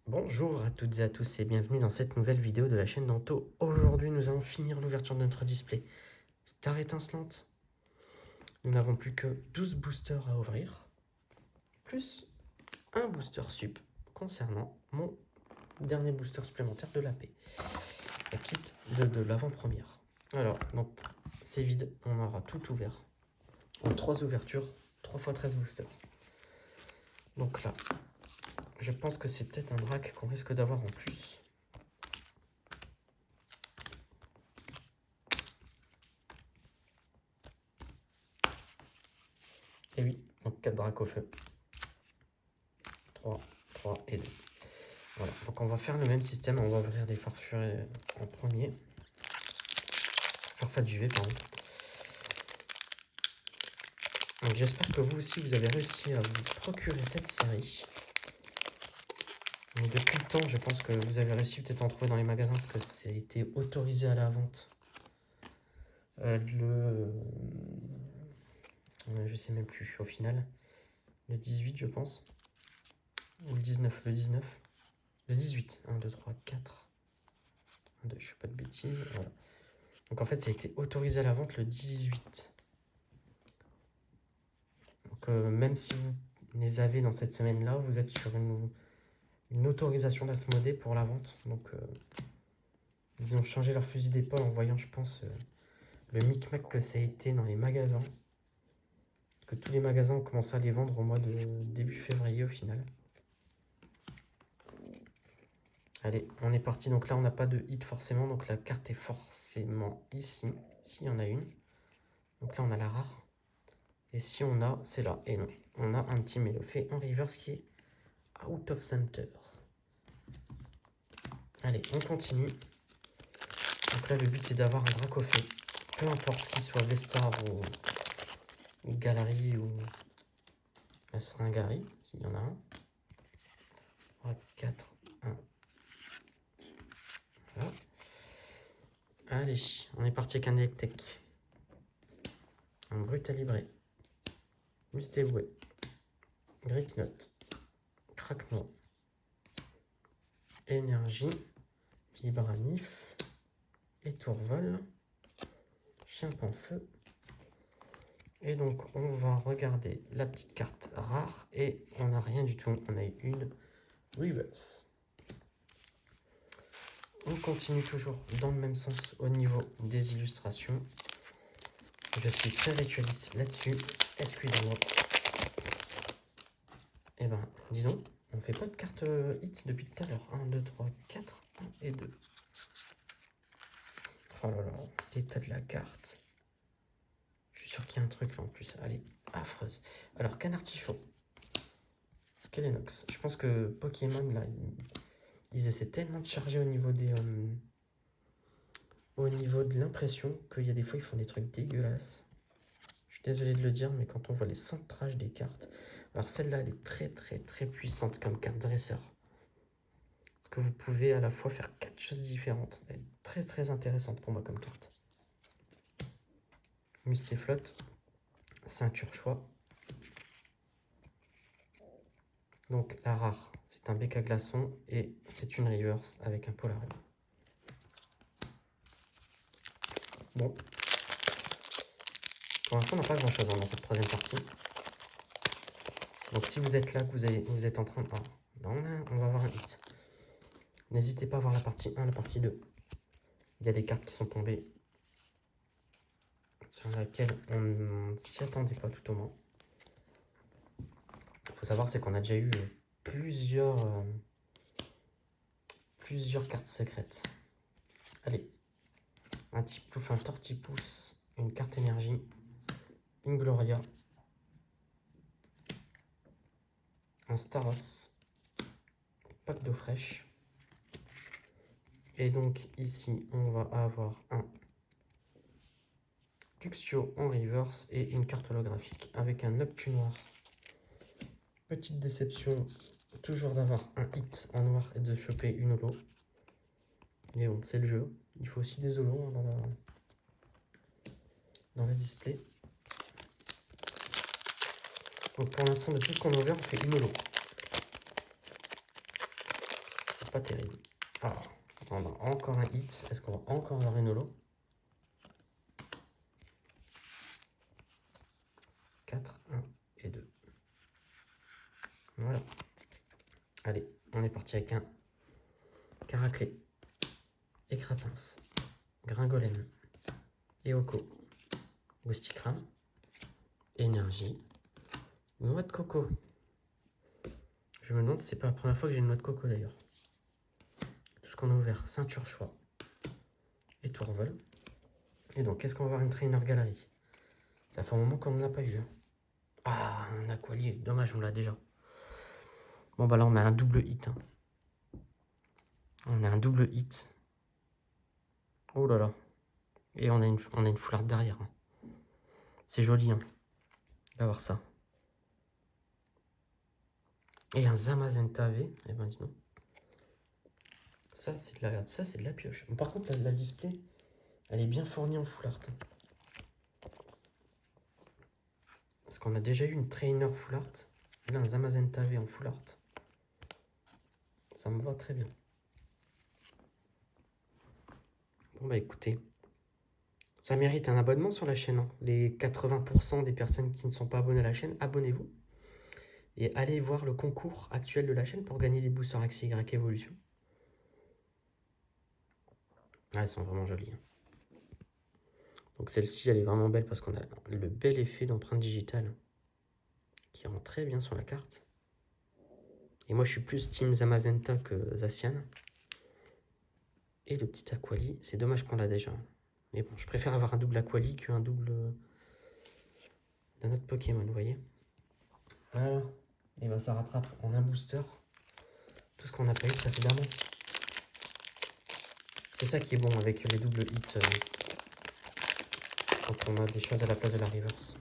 Bonjour à toutes et à tous et bienvenue dans cette nouvelle vidéo de la chaîne Danto. Aujourd'hui, nous allons finir l'ouverture de notre display Star étincelante. Nous n'avons plus que 12 boosters à ouvrir, plus un booster sup concernant mon dernier booster supplémentaire de l'AP, la kit de l'avant-première. Alors, donc, c'est vide, on aura tout ouvert en 3 ouvertures, 3 x 13 boosters. Donc là, je pense que c'est peut-être un drac qu'on risque d'avoir en plus. Et oui, donc 4 dracs au feu. 3, 3 et 2. Voilà, donc on va faire le même système, on va ouvrir les farfurets en premier. Farfade UV, pardon. Donc j'espère que vous aussi, vous avez réussi à vous procurer cette série. Donc depuis le temps, je pense que vous avez réussi peut-être à en trouver dans les magasins, parce que ça a été autorisé à la vente. Je sais même plus, au final. Le 18, je pense. Ou le 19, le 19. Le 18. 1, 2, 3, 4. 1, 2, je fais pas de bêtises. Voilà. Donc en fait, ça a été autorisé à la vente le 18. Donc même si vous les avez dans cette semaine-là, vous êtes sur une autorisation d'Asmodée pour la vente. Donc ils ont changé leur fusil d'épaule en voyant, je pense, le micmac que ça a été dans les magasins. Que tous les magasins ont commencé à les vendre au mois de début février au final. Allez, on est parti. Donc là, on n'a pas de hit forcément. Donc la carte est forcément ici. S'il y en a une. Donc là, on a la rare. Et si on a, c'est là. Et non, on a un petit Mélofée en reverse qui est out of center. Allez, on continue. Donc là, le but, c'est d'avoir un Dracofeu. Peu importe qu'il soit Vestar ou Galerie ou... Là, ce sera un Galerie, s'il y en a un. 3, 4, 1. Voilà. Allez, on est parti avec un Electek. Un Brutalibré. Mustéboué. Gricknot. Craquenois. Énergie. Vibranif. Étourvol. Chien Panfeu. Et donc, on va regarder la petite carte rare. Et on n'a rien du tout. On a eu une reverse. On continue toujours dans le même sens au niveau des illustrations. Je suis très ritualiste là-dessus. Excusez-moi. Eh ben, dis donc, on fait pas de carte hit depuis tout à l'heure. 1, 2, 3, 4, 1 et 2. Oh là là, l'état de la carte. Je suis sûr qu'il y a un truc là en plus. Allez, affreuse. Alors, Canartifaux. Skelenox. Je pense que Pokémon, là, ils essaient tellement de charger au niveau des... au niveau de l'impression qu'il y a des fois, ils font des trucs dégueulasses. Je suis désolé de le dire, mais quand on voit les centrages des cartes... Alors, celle-là, elle est très, très, très puissante comme carte dresseur. Parce que vous pouvez à la fois faire 4 choses différentes. Elle est très, très intéressante pour moi comme carte. Mustéflotte. Ceinture choix. Donc la rare, c'est un bec à glaçon et c'est une reverse avec un polarium. Bon. Pour l'instant, on n'a pas grand chose dans cette troisième partie. Donc si vous êtes là, que vous êtes en train de... Oh, là, on va avoir un hit. N'hésitez pas à voir la partie 1, la partie 2. Il y a des cartes qui sont tombées sur laquelle on ne s'y attendait pas tout au moins. Il faut savoir, c'est qu'on a déjà eu plusieurs cartes secrètes. Allez, un Tiplouf, un Tortipousse, une carte énergie, une Gloria, un Staros, pack d'eau fraîche. Et donc ici, on va avoir un Luxio en reverse et une carte holographique avec un Noctu noir. Petite déception, toujours d'avoir un hit en noir et de choper une holo. Mais bon, c'est le jeu. Il faut aussi des holos dans la display. Donc pour l'instant, de tout ce qu'on a ouvert, on fait une holo. pas terrible. Alors, on a encore un hit. Est-ce qu'on va encore avoir une holo? 4, 1 et 2. Voilà. Allez, on est parti avec un Caraclé, Écrapince, Gringolem, Eoko, Wistikram, Énergie, Noix de coco. Je me demande si c'est pas la première fois que j'ai une noix de coco d'ailleurs. Tout ce qu'on a ouvert, Ceinture Choix et Tourvol. Et donc, qu'est-ce qu'on va avoir une Trainer Galerie? Ça fait un moment qu'on n'en a pas eu. Hein. Ah, un Aqualier, dommage, on l'a déjà. Bon, bah là, on a un double hit. Hein. On a un double hit. Oh là là. Et on a une foularde derrière. Hein. C'est joli, hein. On va voir ça. Et un Zamazenta V. Eh ben, dis donc. Ça, c'est de la pioche. Par contre, la display, elle est bien fournie en full art. Parce qu'on a déjà eu une trainer full art. Et là, un Zamazenta V en full art. Ça me va très bien. Bon, bah écoutez. Ça mérite un abonnement sur la chaîne. Hein. Les 80% des personnes qui ne sont pas abonnées à la chaîne, abonnez-vous. Et allez voir le concours actuel de la chaîne pour gagner des boosters Axie Y Evolution. Ah, elles sont vraiment jolies. Hein. Donc celle-ci, elle est vraiment belle parce qu'on a le bel effet d'empreinte digitale qui rend très bien sur la carte. Et moi, je suis plus team Zamazenta que Zacian. Et le petit Aquali, c'est dommage qu'on l'a déjà. Mais bon, je préfère avoir un double Aquali qu'un double d'un autre Pokémon, vous voyez. Voilà. Et ben ça rattrape en un booster tout ce qu'on n'a pas eu précédemment. C'est ça qui est bon avec les doubles hits quand on a des choses à la place de la reverse.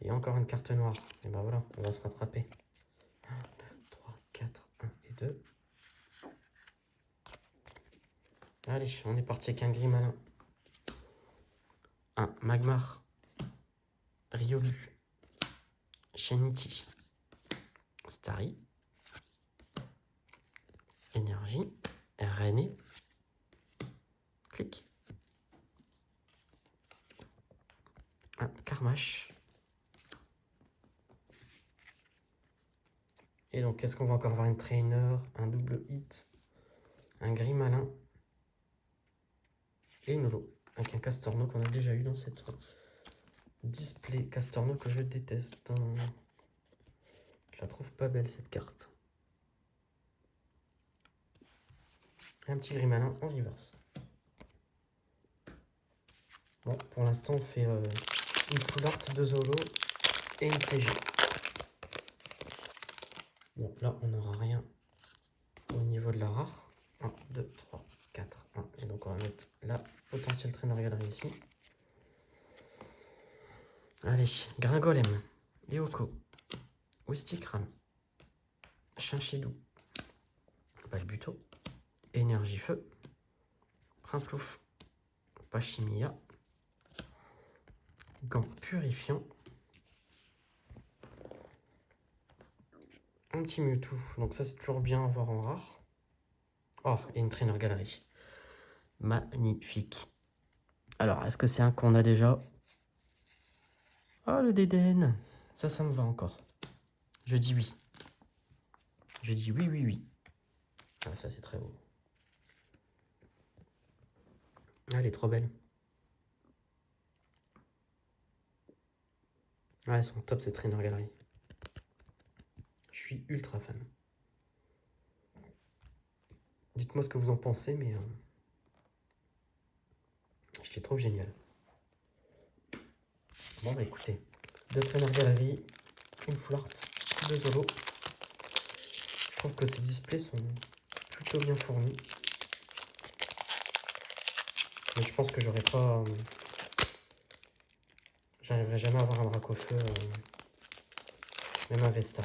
Et encore une carte noire. Et ben voilà, on va se rattraper. 1, 2, 3, 4, 1 et 2. Allez, on est parti avec un gris malin. Un Magmar, Ryogu, Sheniti, Starry, Énergie, René, Clic, un Karmash. Et donc, qu'est-ce qu'on va encore avoir? Une trainer, un double hit, un gris malin et une holo avec un Castorno qu'on a déjà eu dans cette display. Castorno que je déteste. Je la trouve pas belle cette carte. Et un petit gris malin en reverse. Bon, pour l'instant, on fait une full art, 2 holo et une TG. Bon, là, on n'aura rien au niveau de la rare. 1, 2, 3, 4, 1. Et donc, on va mettre la potentielle trainer galerie ici. Allez, Gringolem, Eoko, Wistikram, Chinchidou, Balbuto, Énergie Feu, Primplouf, Pachimia, Gant Purifiant, un petit Mewtwo. Donc ça, c'est toujours bien à voir en rare. Oh, et une trainer galerie. Magnifique. Alors, est-ce que c'est un qu'on a déjà? Oh, le Dédenne. Ça me va encore. Je dis oui. Je dis oui, oui, oui. Ah, ça, c'est très beau. Ah, elle est trop belle. Ah, elles sont top, ces trainer galeries. Je suis ultra fan. Dites-moi ce que vous en pensez, mais je les trouve géniales. Bon, bah écoutez, 2 trainer galeries, une full art, 2 holo. Je trouve que ces displays sont plutôt bien fournis. Mais je pense que j'aurais pas... j'arriverai jamais à avoir un Dracofeu, même un Vesta.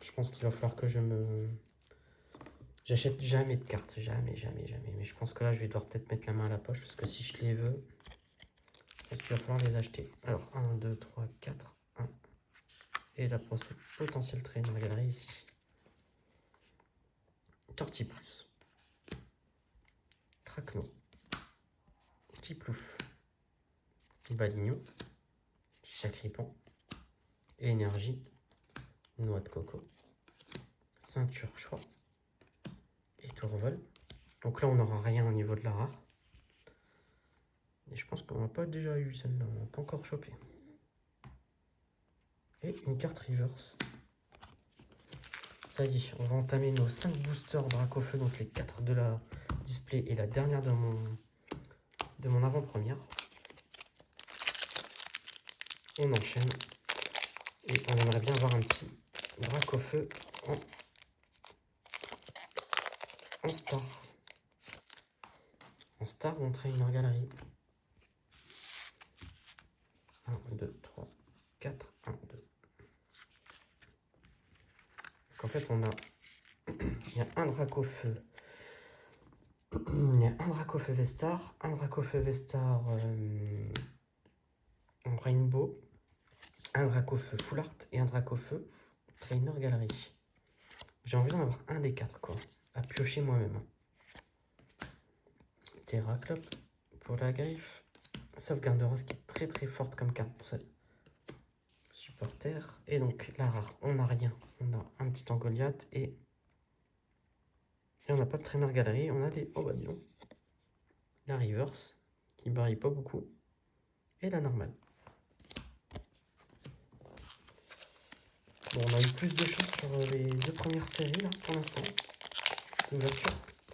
Je pense qu'il va falloir que j'achète jamais de cartes, jamais, jamais, jamais. Mais je pense que là, je vais devoir peut-être mettre la main à la poche, parce que si je les veux, je pense qu'il va falloir les acheter. Alors, 1, 2, 3, 4, 1, Et la potentielle traîne dans la galerie ici. Tortipousse. Cracno. Tiplouf. Balignon. Chacripan. Énergie. Noix de coco. Ceinture choix. Et tourvol. Donc là, on n'aura rien au niveau de la rare. Et je pense qu'on n'a pas déjà eu celle-là, on n'a pas encore chopé. Et une carte reverse. Ça y est, on va entamer nos 5 boosters Dracofeu, donc les 4 de la display et la dernière de mon avant-première. On enchaîne. Et on aimerait bien avoir un petit Dracofeu en star. En star ou en trainer galerie. 1, 2, 3, 4, 1, 2. Donc en fait, on a... Il y a un Dracofeu. Il y a un Dracofeu Vestar, un Dracofeu Vestar en Rainbow, un Dracofeu Full Art et un Dracofeu Trainer Galerie. J'ai envie d'en avoir un des 4, quoi, à piocher moi-même. Terraclop pour la griffe. Sauvegardeuse qui est très très forte comme carte. Supporter. Et donc la rare, on n'a rien. On a un petit Angoliath et on n'a pas de Trainer Galerie. On a les... Oh bah dis donc. La reverse qui brille pas beaucoup. Et la normale. Bon, on a eu plus de chance sur les 2 premières séries là pour l'instant. L'ouverture.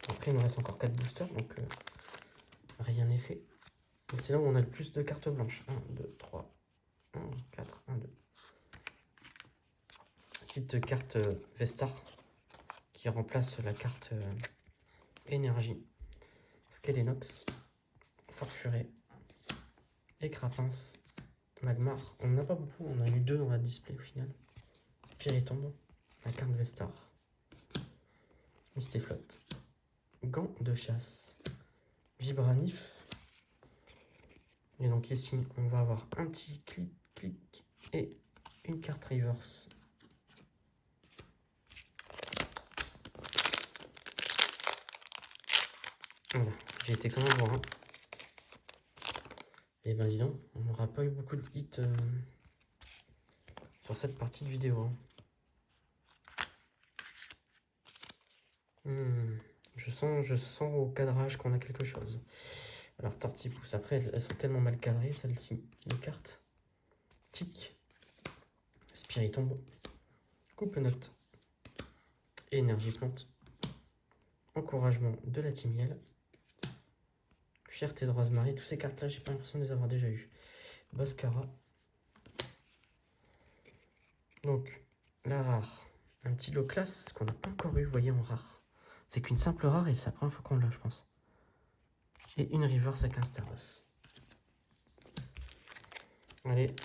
Après il nous reste encore 4 boosters donc rien n'est fait. Mais c'est là où on a le plus de cartes blanches. 1, 2, 3, 1, 4, 1, 2. Petite carte Vestar qui remplace la carte énergie. Skelenox, Farfuré, Écrapince, Magmar. On n'en a pas beaucoup, on a eu 2 dans la display au final. Spiritombe, la carte Vestar. Mistéflotte. Gants de chasse. Vibranif. Et donc ici, on va avoir un petit clic et une carte reverse. Voilà, j'ai été quand même voir. Hein. Et ben dis donc, on n'aura pas eu beaucoup de hits sur cette partie de vidéo. Hein. Je sens au cadrage qu'on a quelque chose. Alors, Tortipousse. Après, elles sont tellement mal cadrées, celles-ci. Les cartes. Tic. Spiritombe. Coupe-note. Énergie plante. Encouragement de la Timiel. Fierté de Rosemary. Toutes ces cartes-là, j'ai pas l'impression de les avoir déjà eues. Boscara. Donc, la rare. Un petit lot classe qu'on n'a pas encore eu, vous voyez, en rare. C'est qu'une simple rare et c'est la première fois qu'on l'a, je pense. Et une reverse avec un Staros. Allez.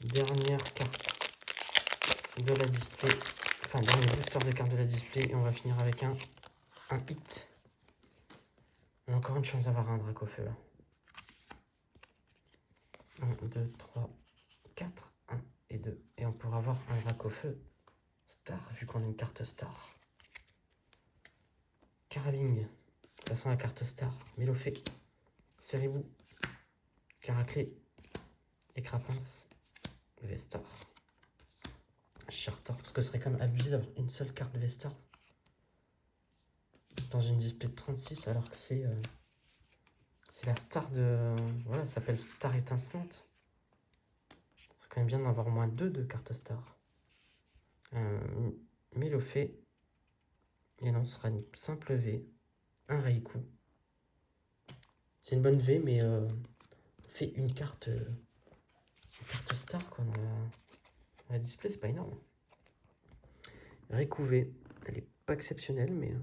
Dernière carte de la display. Enfin, dernier booster de cartes de la display. Et on va finir avec un hit. On a encore une chance d'avoir un Dracofeu là. 1, 2, 3, 4. 1 et 2. Et on pourra avoir un Dracofeu Star, vu qu'on a une carte Star. Carabing. Ça sent la carte Star. Mélofée. Seribou. Caraclé. Écrapince. Vestar. Charter. Parce que ce serait quand même abusé d'avoir une seule carte Vestar dans une display de 36 alors que c'est la star de... Voilà, ça s'appelle Star étincelante. C'est quand même bien d'en avoir au moins 2 de cartes Star. Mélofée. Et non, ce sera une simple V. Un Raikou. C'est une bonne V, mais on fait une carte Star quoi. Dans la display, c'est pas énorme. Raikou V. Elle est pas exceptionnelle, mais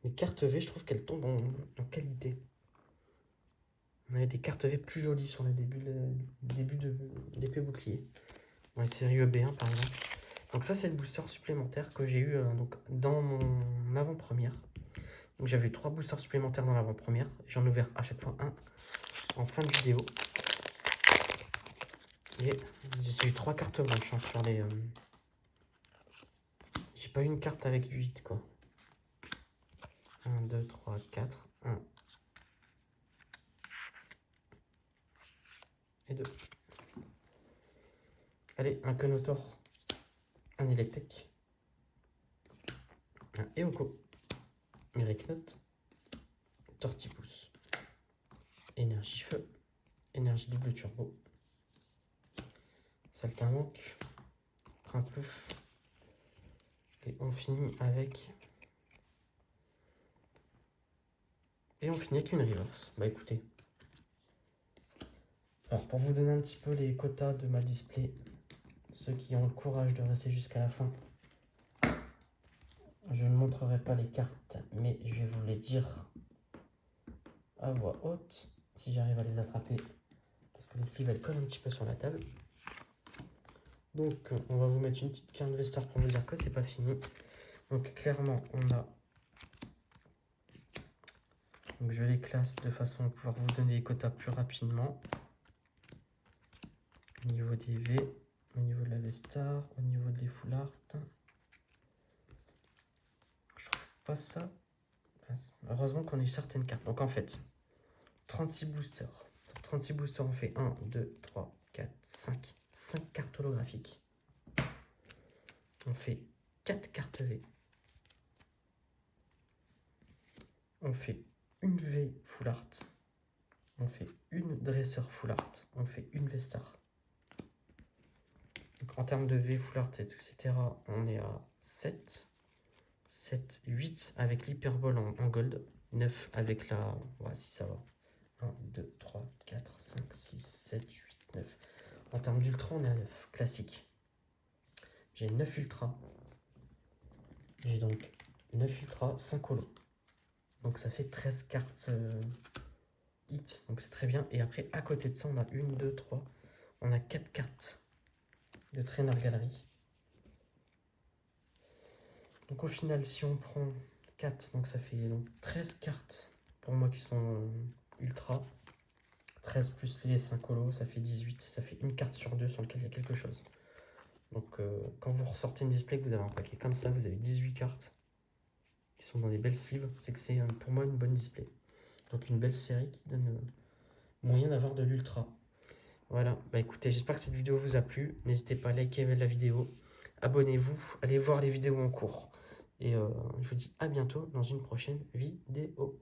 les cartes V, je trouve qu'elles tombent en qualité. On avait des cartes V plus jolies sur le début d'épée bouclier. Dans les séries EB1 par exemple. Donc ça c'est le booster supplémentaire que j'ai eu donc, dans mon avant-première. Donc j'avais eu 3 boosters supplémentaires dans l'avant-première. J'en ai ouvert à chaque fois un en fin de vidéo. Et j'ai eu 3 cartes blanches hein, sur les... J'ai pas eu une carte avec du 8 quoi. 1, 2, 3, 4. 1 et 2. Allez, un Kenotor. Un Electek. Un Eoko. Miraiknot. Tortipousse. Énergie feu. Énergie double turbo. Saltimbanque. Primplouf. Et on finit avec... Et on finit avec une reverse. Bah écoutez. Alors pour vous donner un petit peu les quotas de ma display, ceux qui ont le courage de rester jusqu'à la fin, je ne montrerai pas les cartes, mais je vais vous les dire à voix haute, si j'arrive à les attraper, parce que les sleeves elles collent un petit peu sur la table. Donc on va vous mettre une petite carte Vestar pour vous dire que c'est pas fini. Donc clairement on a... Donc je les classe de façon à pouvoir vous donner les quotas plus rapidement. Au niveau des V, au niveau de la Vestar, au niveau des full art. Je trouve pas ça. Heureusement qu'on a eu certaines cartes. Donc en fait, 36 boosters. Sur 36 boosters, on fait 1, 2, 3, 4, 5. 5 cartes holographiques. On fait 4 cartes V. On fait une V full art. On fait une dresseur full art. On fait une Vestar. Donc en termes de V full art, etc., on est à 7. 7, 8 avec l'hyperbole en gold. 9 avec la... Voilà, si ça va. 1, 2, 3, 4, 5, 6, 7, 8, 9. En termes d'ultra, on est à 9. Classique. J'ai 9 ultra. J'ai donc 9 ultra, 5 holo. Donc ça fait 13 cartes hit. Donc c'est très bien. Et après, à côté de ça, on a 1, 2, 3. On a 4 cartes de Trainer Gallery. Donc au final, si on prend 4, donc ça fait donc 13 cartes pour moi qui sont ultra. 13 plus les 5 holos, ça fait 18. Ça fait une carte sur 2 sur lequel il y a quelque chose. Donc quand vous ressortez une display, que vous avez un paquet comme ça, vous avez 18 cartes qui sont dans des belles sleeves, c'est que c'est pour moi une bonne display. Donc une belle série qui donne moyen d'avoir de l'ultra. Voilà, bah écoutez, j'espère que cette vidéo vous a plu. N'hésitez pas à liker la vidéo, abonnez-vous, allez voir les vidéos en cours. Et je vous dis à bientôt dans une prochaine vidéo.